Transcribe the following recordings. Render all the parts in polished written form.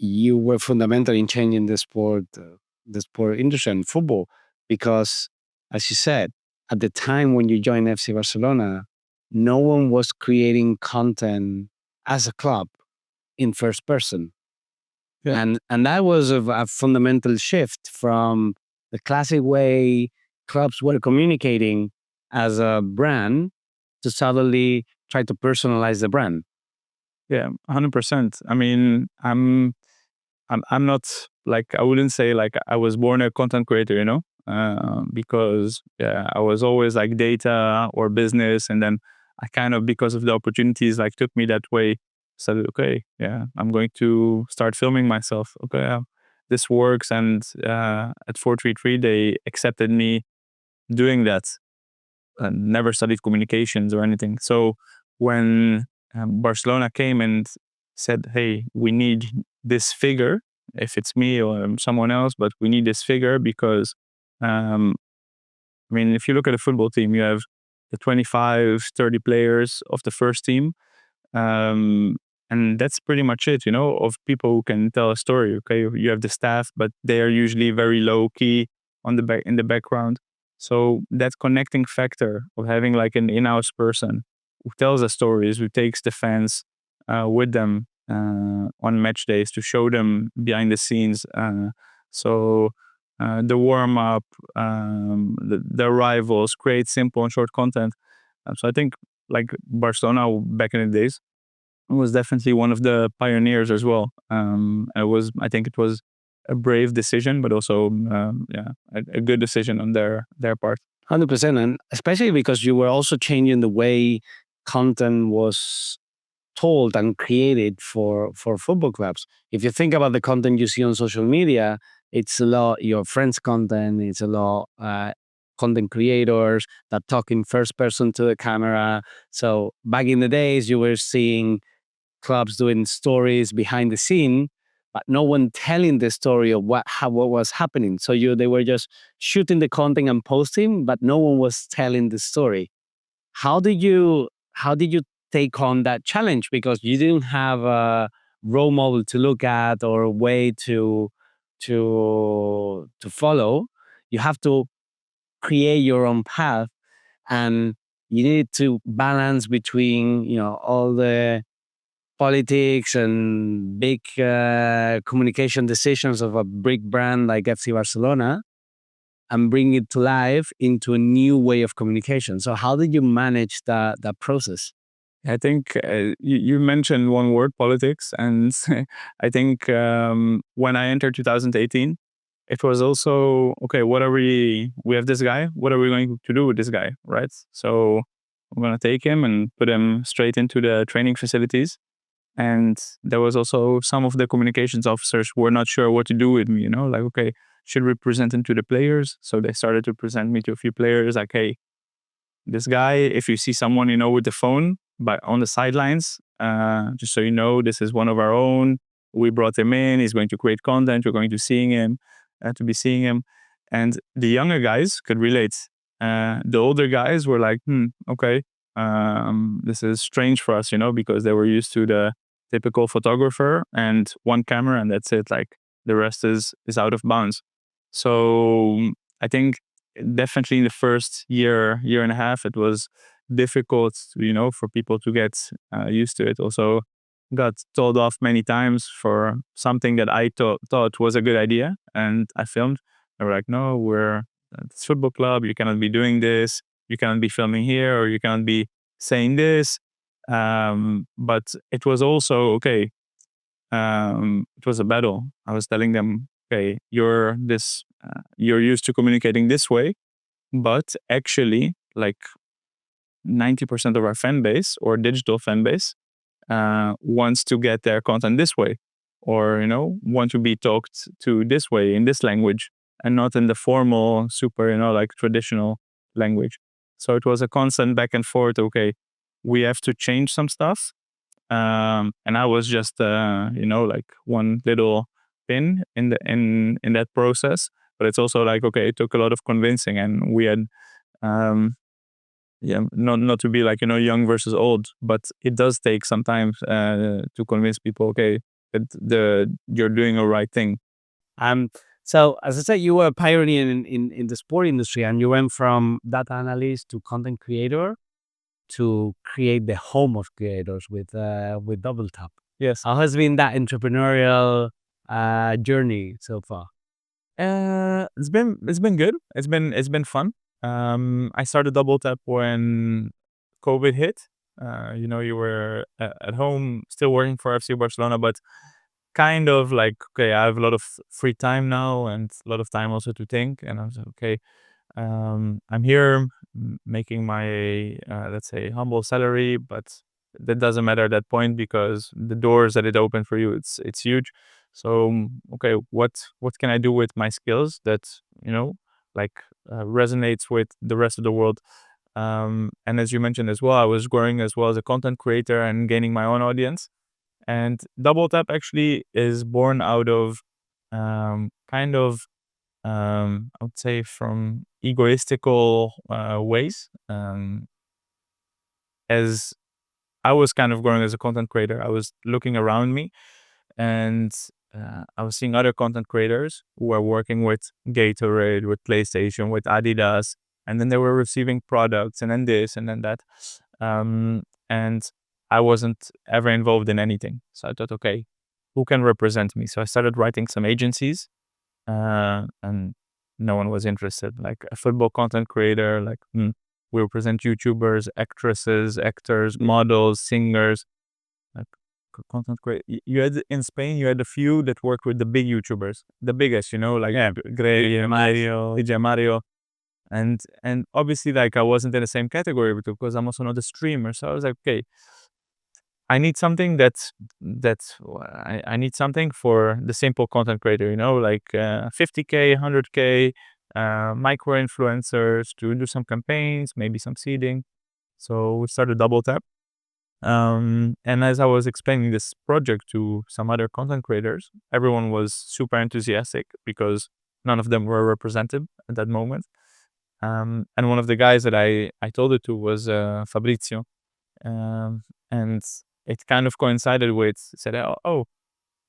you were fundamental in changing the sport industry and football, because, as you said, at the time when you joined FC Barcelona, no one was creating content as a club in first person. Yeah. And that was a fundamental shift from the classic way clubs were communicating as a brand to suddenly try to personalize the brand. Yeah, 100%. I mean, I'm not like, I wouldn't say like I was born a content creator, you know, because I was always like data or business, and then I kind of, because of the opportunities, like took me that way. Said, okay, I'm going to start filming myself. Okay, this works, and at 433 they accepted me doing that. And never studied communications or anything. So when Barcelona came and said, hey, we need this figure, if it's me or someone else, but we need this figure because, I mean, if you look at a football team, you have the 25, 30 players of the first team. And that's pretty much it, you know, of people who can tell a story. Okay, you have the staff, but they are usually very low key on the back in the background. So that connecting factor of having like an in-house person who tells the stories, who takes the fans with them on match days to show them behind the scenes. The warm up, the arrivals, create simple and short content. So I think like Barcelona back in the days was definitely one of the pioneers as well. I think it was a brave decision, but also a good decision on their part. 100%. And especially because you were also changing the way content was told and created for football clubs. If you think about the content you see on social media, it's a lot your friends' content, it's a lot content creators that talk in first person to the camera. So back in the days, you were seeing clubs doing stories behind the scene, but no one telling the story of what was happening. So they were just shooting the content and posting, but no one was telling the story. How did you take on that challenge? Because you didn't have a role model to look at or a way to follow. You have to create your own path, and you need to balance between all the politics and big communication decisions of a big brand like FC Barcelona, and bring it to life into a new way of communication. So how did you manage that process? I think you mentioned one word, politics, and I think when I entered 2018, it was also, okay, we have this guy, what are we going to do with this guy, right? So I'm going to take him and put him straight into the training facilities. And there was also some of the communications officers who were not sure what to do with me, you know, like, okay, should we present him to the players? So they started to present me to a few players, like, hey, this guy, if you see someone, you know, with the phone but on the sidelines, just so you know, this is one of our own. We brought him in. He's going to create content. We're going to be seeing him. And the younger guys could relate. The older guys were like, okay, this is strange for us, you know, because they were used to the typical photographer and one camera, and that's it. Like the rest is out of bounds. So I think definitely in the first year and a half, it was difficult, you know, for people to get used to it. Also got told off many times for something that I thought was a good idea, and I filmed. They were like, no, we're at this football club, you cannot be doing this, you cannot be filming here, or you cannot be saying this. But it was also, okay, it was a battle. I was telling them, okay, you're used to communicating this way, but actually, like 90% of our fan base or digital fan base wants to get their content this way, or, you know, want to be talked to this way in this language and not in the formal, super, you know, like traditional language. So it was a constant back and forth. Okay, we have to change some stuff. And I was just, you know, like one little pin in that process. But it's also like, okay, it took a lot of convincing, and we had, not to be like, you know, young versus old, but it does take some time to convince people, okay, you're doing the right thing. So as I said, you were a pioneer in the sport industry, and you went from data analyst to content creator to create the home of creators with Double Tap. Yes. How has been that entrepreneurial journey so far? It's been good. It's been fun. I started Double Tap when COVID hit. You were at home still working for FC Barcelona, but kind of like, okay, I have a lot of free time now and a lot of time also to think. And I was like, okay, I'm here making my, let's say, humble salary, but that doesn't matter at that point because the doors that it opened for you, it's huge. So, okay, what can I do with my skills that, like resonates with the rest of the world? And as you mentioned as well, I was growing as well as a content creator and gaining my own audience. And Double Tap actually is born out of kind of, I would say, from egoistical ways. As I was kind of growing as a content creator, I was looking around me and I was seeing other content creators who were working with Gatorade, with PlayStation, with Adidas, and then they were receiving products and then this and then that. And I wasn't ever involved in anything. So I thought, okay, who can represent me? So I started writing some agencies and no one was interested. Like a football content creator, like we represent YouTubers, actresses, actors, models, singers, like content creator. You had in Spain, you had a few that worked with the big YouTubers, the biggest, like Greg, Mario, DJ Mario. And obviously, like I wasn't in the same category because I'm also not a streamer. So I was like, okay, I need something I need something for the simple content creator, like 50K, 100K, micro influencers to do some campaigns, maybe some seeding. So we started Double Tap. And as I was explaining this project to some other content creators, everyone was super enthusiastic because none of them were represented at that moment. And one of the guys that I told it to was Fabrizio. And it kind of coincided with, said, oh,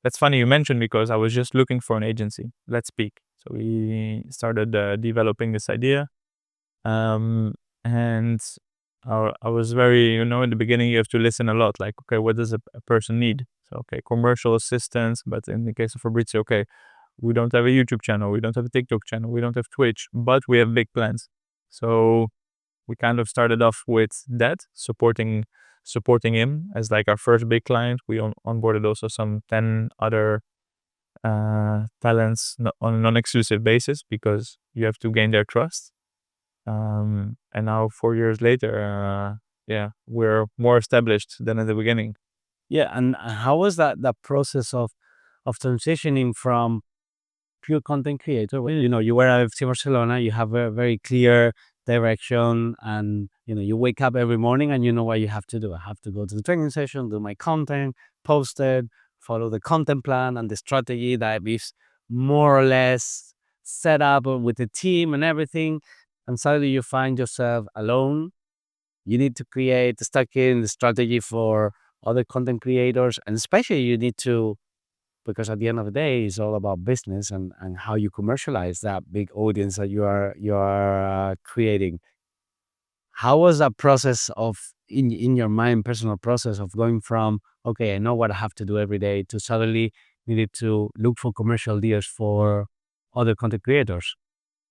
that's funny you mentioned because I was just looking for an agency. Let's speak. So we started developing this idea. And I was very, in the beginning, you have to listen a lot. Like, okay, what does a person need? So, okay, commercial assistance. But in the case of Fabrizio, okay, we don't have a YouTube channel. We don't have a TikTok channel. We don't have Twitch, but we have big plans. So we kind of started off with that, supporting him as like our first big client. We onboarded also some 10 other talents on a non-exclusive basis because you have to gain their trust. And now 4 years later, we're more established than at the beginning. Yeah, and how was that process of transitioning from pure content creator? Well, you were at FC Barcelona, you have a very clear direction, and you wake up every morning and you know what you have to do. I have to go to the training session, do my content, post it, follow the content plan and the strategy that is more or less set up with the team and everything. And suddenly you find yourself alone. You need to start creating the strategy for other content creators, and especially you need to, because at the end of the day, it's all about business and how you commercialize that big audience that you are creating. How was that process of in your mind, personal process of going from, okay, I know what I have to do every day, to suddenly needed to look for commercial deals for other content creators?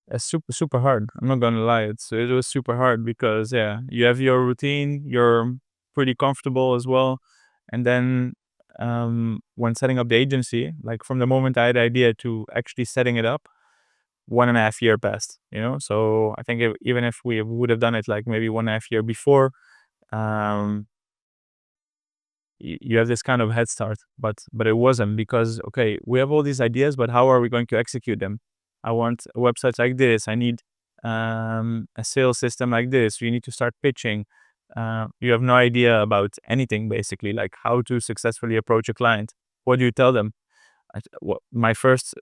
It's super hard. I'm not gonna lie. It was super hard because you have your routine. You're pretty comfortable as well, and then when setting up the agency, like from the moment I had the idea to actually setting it up, 1.5 year passed. So I think even if we would have done it like maybe 1.5 year before, um, you have this kind of head start, but it wasn't because, okay, we have all these ideas, but how are we going to execute them? I want a website like this. I need a sales system like this. You need to start pitching. You have no idea about anything, basically, like how to successfully approach a client. What do you tell them? My first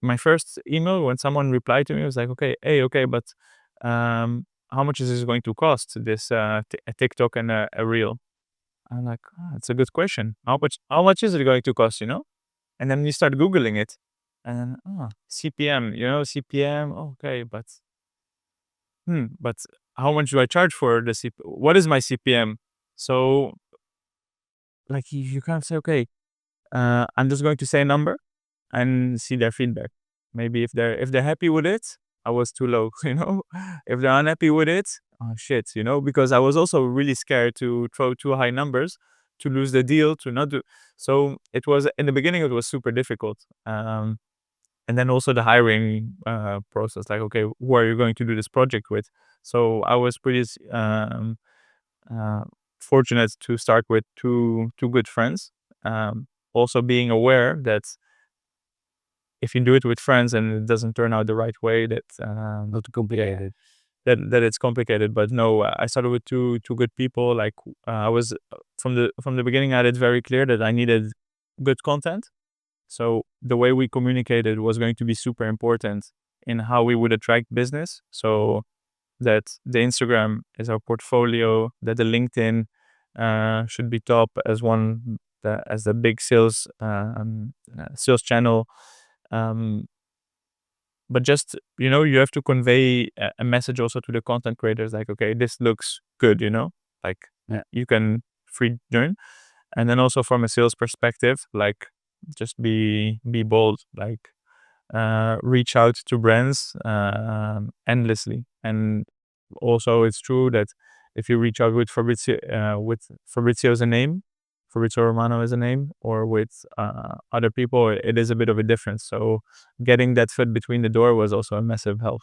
email when someone replied to me was like, okay, but how much is this going to cost? This a TikTok and a reel. I'm like, it's a good question. How much is it going to cost? And then you start Googling it. And then, CPM, CPM, okay, but how much do I charge for the CPM? What is my CPM? So, like, you can't say, okay, I'm just going to say a number and see their feedback. Maybe if they're happy with it, I was too low, If they're unhappy with it, oh shit, because I was also really scared to throw too high numbers, to lose the deal, to not do. So it was, in the beginning, it was super difficult. And then also the hiring process, like, okay, who are you going to do this project with? So I was pretty uh, fortunate to start with two good friends. Also being aware that if you do it with friends and it doesn't turn out the right way, that Not complicated. that it's complicated. But no, I started with two good people. Like, I was from the beginning, I had it very clear that I needed good content. So the way we communicated was going to be super important in how we would attract business. So that the Instagram is our portfolio, that the LinkedIn should be top as as the big sales channel. But just, you have to convey a message also to the content creators, like, okay, this looks good, like, Yeah. you can free join. And then also from a sales perspective, like, just be bold, like, reach out to brands endlessly. And also it's true that if you reach out with Fabrizio as a name, Fabrizio Romano as a name, or with other people, it is a bit of a difference. So getting that foot between the door was also a massive help.